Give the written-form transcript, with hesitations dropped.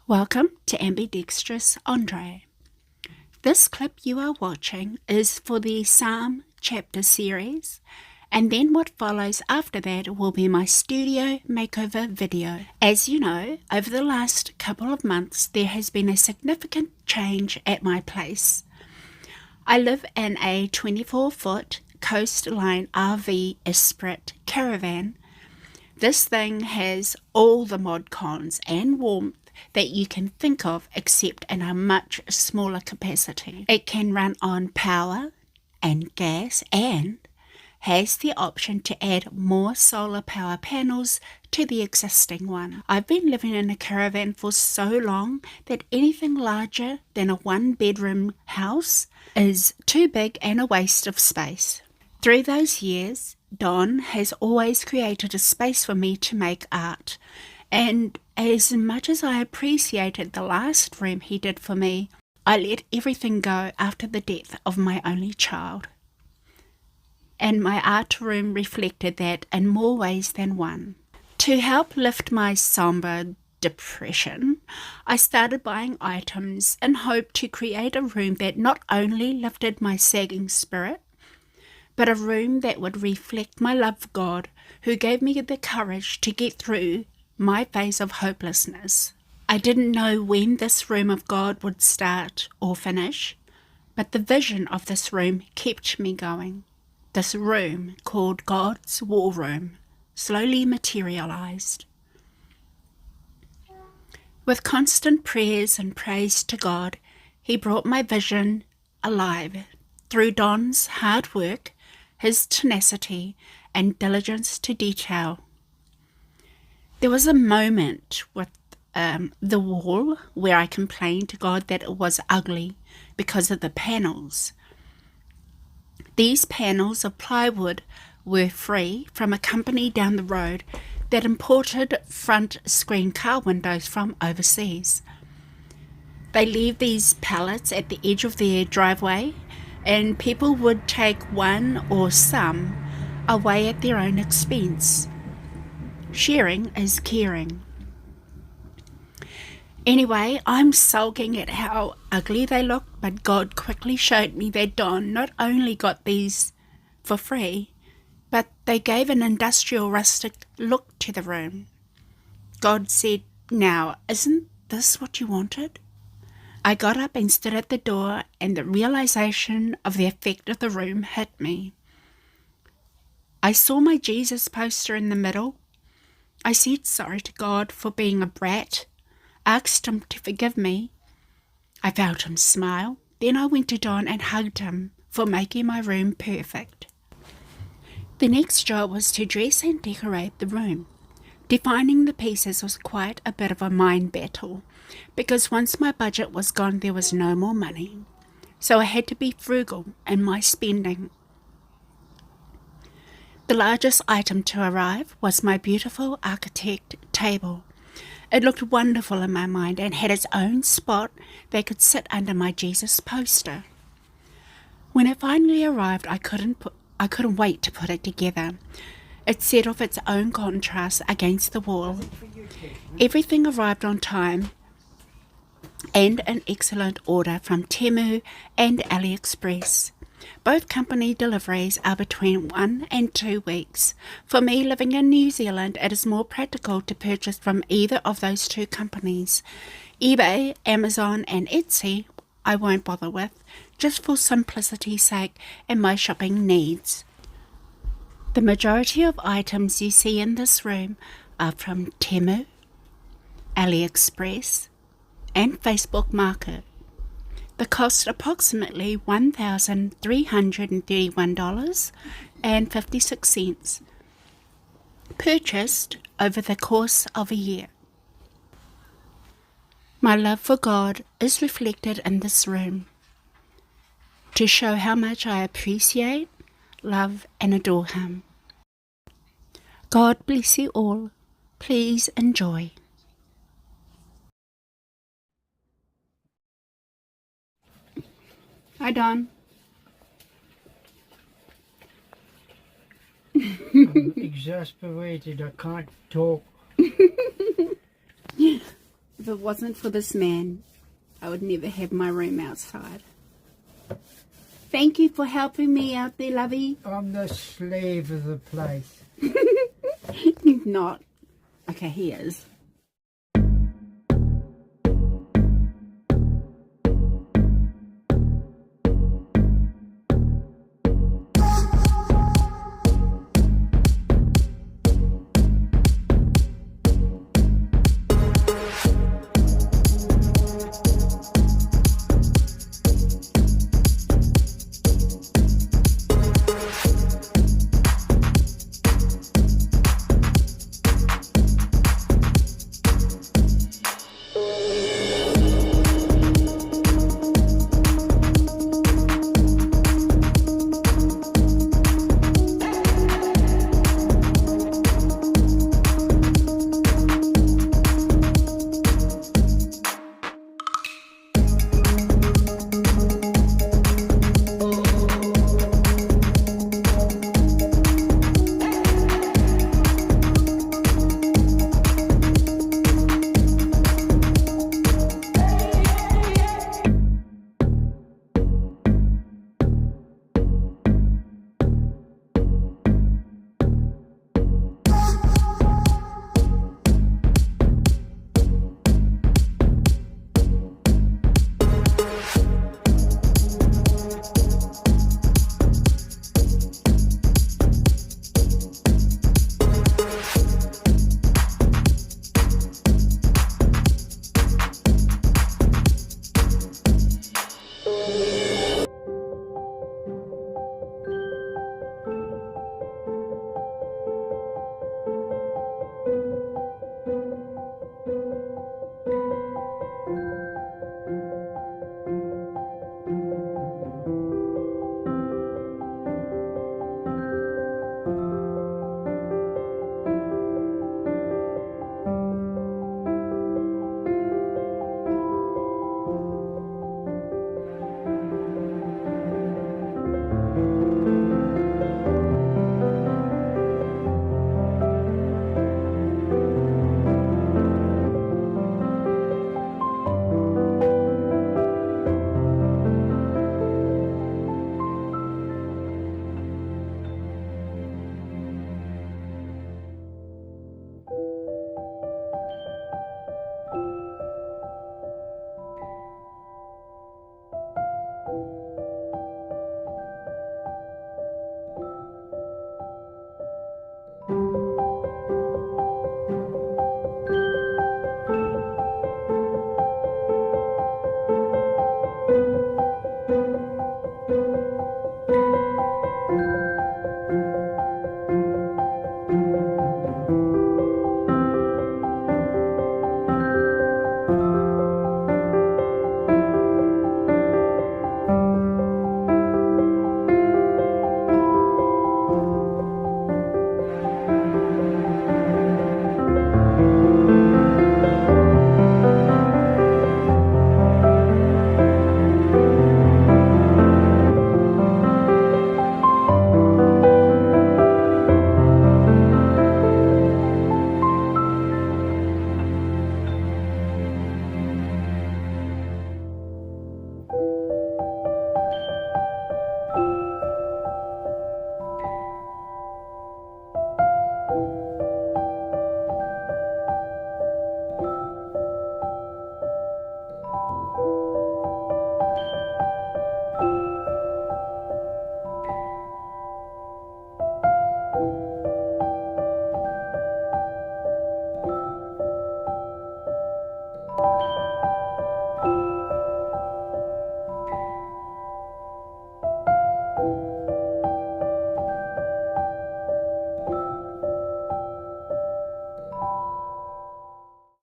Welcome to Ambidextrous Andre. This clip you are watching is for the Psalm chapter series, and then what follows after that will be my studio makeover video. As you know, over the last couple of months there has been a significant change at my place. I live in a 24-foot Coastline RV Esprit caravan. This thing has all the mod cons and warmth that you can think of, except in a much smaller capacity. It can run on power and gas and has the option to add more solar power panels to the existing one. I've been living in a caravan for so long that anything larger than a one-bedroom house is too big and a waste of space. Through those years, Don has always created a space for me to make art, and as much as I appreciated the last room he did for me, I let everything go after the death of my only child. And my art room reflected that in more ways than one. To help lift my somber depression, I started buying items in hope to create a room that not only lifted my sagging spirit, but a room that would reflect my love for God, who gave me the courage to get through my phase of hopelessness. I didn't know when this room of God would start or finish, but the vision of this room kept me going. This room, called God's War Room, slowly materialized. With constant prayers and praise to God, He brought my vision alive through Don's hard work, his tenacity, and diligence to detail. There was a moment with the wall where I complained to God that it was ugly because of the panels. These panels of plywood were free from a company down the road that imported front screen car windows from overseas. They leave these pallets at the edge of their driveway, and people would take one or some away at their own expense. Sharing is caring. Anyway, I'm sulking at how ugly they look, but God quickly showed me that Don not only got these for free, but they gave an industrial rustic look to the room. God said, "Now, isn't this what you wanted?" I got up and stood at the door, and the realization of the effect of the room hit me. I saw my Jesus poster in the middle. I said sorry to God for being a brat, asked Him to forgive me. I felt Him smile. Then I went to Don and hugged him for making my room perfect. The next job was to dress and decorate the room. Defining the pieces was quite a bit of a mind battle, because once my budget was gone, there was no more money. So I had to be frugal in my spending. The largest item to arrive was my beautiful architect table. It looked wonderful in my mind and had its own spot that could sit under my Jesus poster. When it finally arrived, I couldn't wait to put it together. It set off its own contrast against the wall. Everything arrived on time and in excellent order from Temu and AliExpress. Both company deliveries are between 1 and 2 weeks. For me, living in New Zealand, it is more practical to purchase from either of those two companies. eBay, Amazon, and Etsy I won't bother with, just for simplicity's sake and my shopping needs. The majority of items you see in this room are from Temu, AliExpress, and Facebook Market. The cost approximately $1,331.56, purchased over the course of a year. My love for God is reflected in this room to show how much I appreciate, love, and adore Him. God bless you all. Please enjoy. Hi, Don. I'm exasperated. I can't talk. If it wasn't for this man, I would never have my room outside. Thank you for helping me out there, lovey. I'm the slave of the place. You're not. Okay, he is.